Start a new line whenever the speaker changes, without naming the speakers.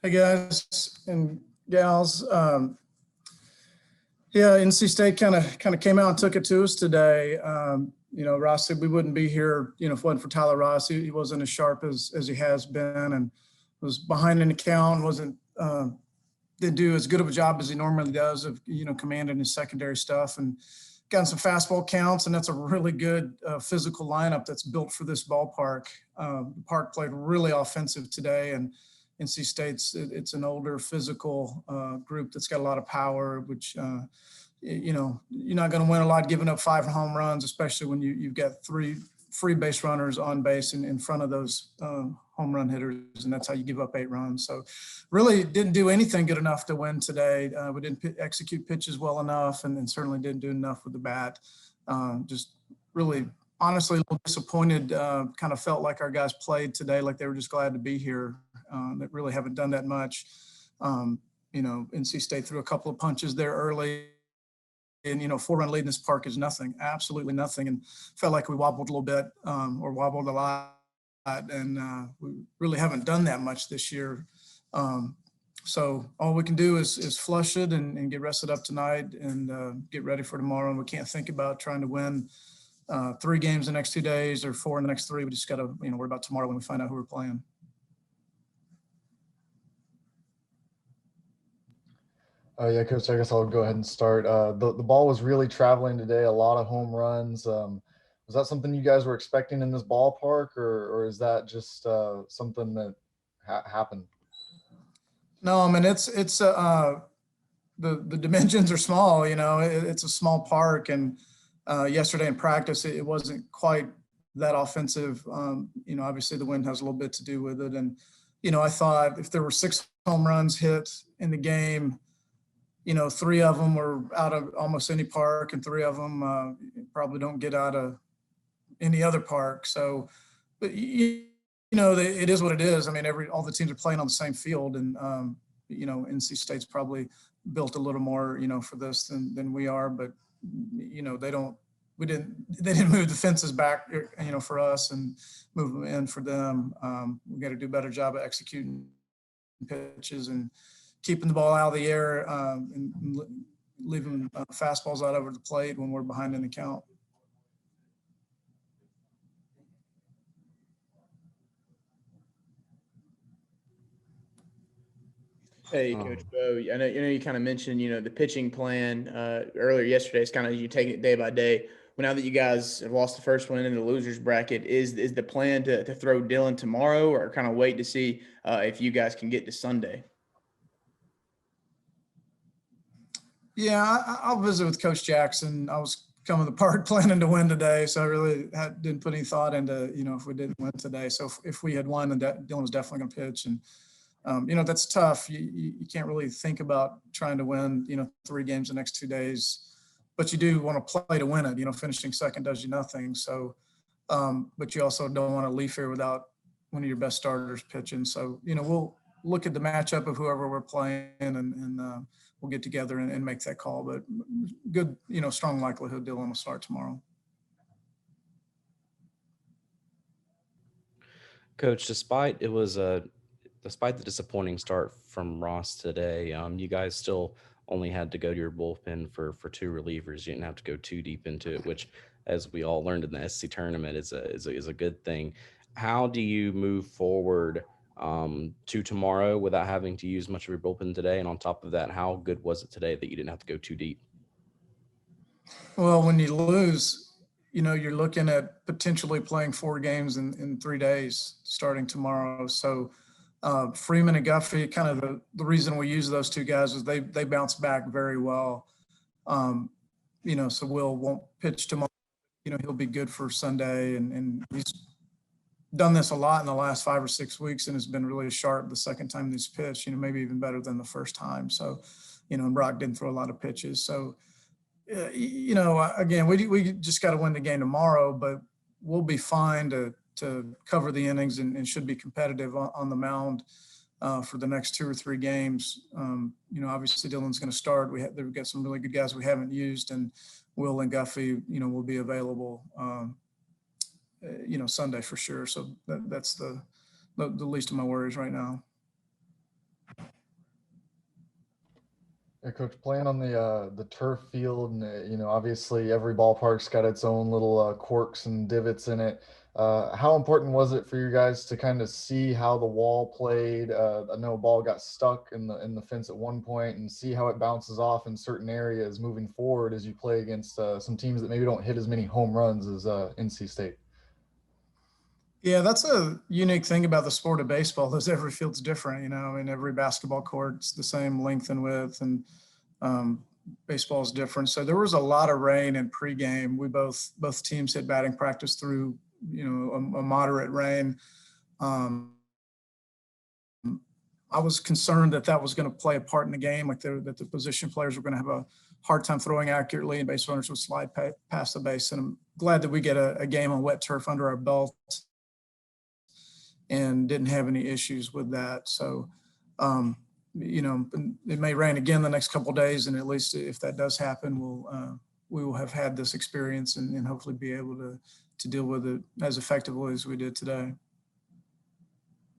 Hey guys and gals. Yeah, NC State kind of came out and took it to us today. Ross said we wouldn't be here, if it wasn't for Tyler Ross. He wasn't as sharp as he has been, and was behind in the count. Didn't do as good of a job as he normally does of commanding his secondary stuff, and gotten some fastball counts. And that's a really good physical lineup that's built for this ballpark. The park played really offensive today, and NC State's it's an older physical group that's got a lot of power, which you're not going to win a lot giving up 5 home runs, especially when you've got 3 free base runners on base in front of those home run hitters, and that's how you give up 8 runs. So really didn't do anything good enough to win today. We didn't execute pitches well enough, and certainly didn't do enough with the bat. Just really, honestly, a little disappointed. Kind of felt like our guys played today like they were just glad to be here. That really haven't done that much. NC State threw a couple of punches there early. And, 4-run lead in this park is nothing, absolutely nothing. And felt like we wobbled a little bit or wobbled a lot. And we really haven't done that much this year. So all we can do is flush it and get rested up tonight and get ready for tomorrow. And we can't think about trying to win 3 games the next 2 days or 4 in the next 3. We just got to, worry about tomorrow when we find out who we're playing.
Yeah, Coach, I guess I'll go ahead and start. The ball was really traveling today, a lot of home runs. Was that something you guys were expecting in this ballpark, or is that just something that happened?
No, I mean, it's the dimensions are small, it's a small park. And yesterday in practice, it wasn't quite that offensive. Obviously the wind has a little bit to do with it. And, I thought if there were 6 home runs hit in the game, 3 of them were out of almost any park, and 3 of them probably don't get out of any other park. So, but it is what it is. I mean, all the teams are playing on the same field, and NC State's probably built a little more, for this than we are. But they didn't move the fences back, for us and move them in for them. We got to do a better job of executing pitches and keeping the ball out of the air and leaving fastballs out over the plate when we're behind in the count.
Hey, Coach Bo. I know you kind of mentioned the pitching plan earlier yesterday. It's kind of you taking it day by day. Well, now that you guys have lost the first one in the losers bracket, is the plan to throw Dylan tomorrow, or kind of wait to see if you guys can get to Sunday?
Yeah, I'll visit with Coach Jackson. I was coming to the park planning to win today, so I really didn't put any thought into if we didn't win today. So if we had won, then Dylan was definitely going to pitch. And that's tough. You can't really think about trying to win 3 games the next 2 days, but you do want to play to win it. Finishing second does you nothing. So, but you also don't want to leave here without one of your best starters pitching. So we'll look at the matchup of whoever we're playing, and we'll get together and make that call. But good, strong likelihood Dylan will start tomorrow.
Coach, despite the disappointing start from Ross today, you guys still only had to go to your bullpen for 2 relievers. You didn't have to go too deep into it, which, as we all learned in the SC tournament, is a good thing. How do you move forward to tomorrow without having to use much of your bullpen today? And on top of that, how good was it today that you didn't have to go too deep?
Well, when you lose, you're looking at potentially playing 4 games in 3 days starting tomorrow. So Freeman and Guffey, kind of the reason we use those 2 guys is they bounce back very well. So Will won't pitch tomorrow. He'll be good for Sunday, and he's done this a lot in the last 5 or 6 weeks, and has been really sharp the second time he's pitched, maybe even better than the first time. So, and Brock didn't throw a lot of pitches. So, again, we just got to win the game tomorrow, but we'll be fine to cover the innings and should be competitive on the mound for the next 2 or 3 games. Obviously Dylan's going to start. We've got some really good guys we haven't used, and Will and Guffey, will be available, Sunday for sure. So that's the least of my worries right now.
Yeah, Coach, playing on the turf field, and you know, obviously every ballpark's got its own little quirks and divots in it. How important was it for you guys to kind of see how the wall played? I know a ball got stuck in the fence at one point, and see how it bounces off in certain areas moving forward as you play against some teams that maybe don't hit as many home runs as NC State.
Yeah, that's a unique thing about the sport of baseball is every field's different, you know. I mean, every basketball court's the same length and width, and baseball is different. So there was a lot of rain in pregame. Both teams hit batting practice through, you know, a moderate rain. Um, I was concerned that that was going to play a part in the game, like that the position players were going to have a hard time throwing accurately and base runners would slide past the base. And I'm glad that we get a game on wet turf under our belt and didn't have any issues with that. So, you know, it may rain again the next couple of days, and at least if that does happen, we will have had this experience and hopefully be able to deal with it as effectively as we did today.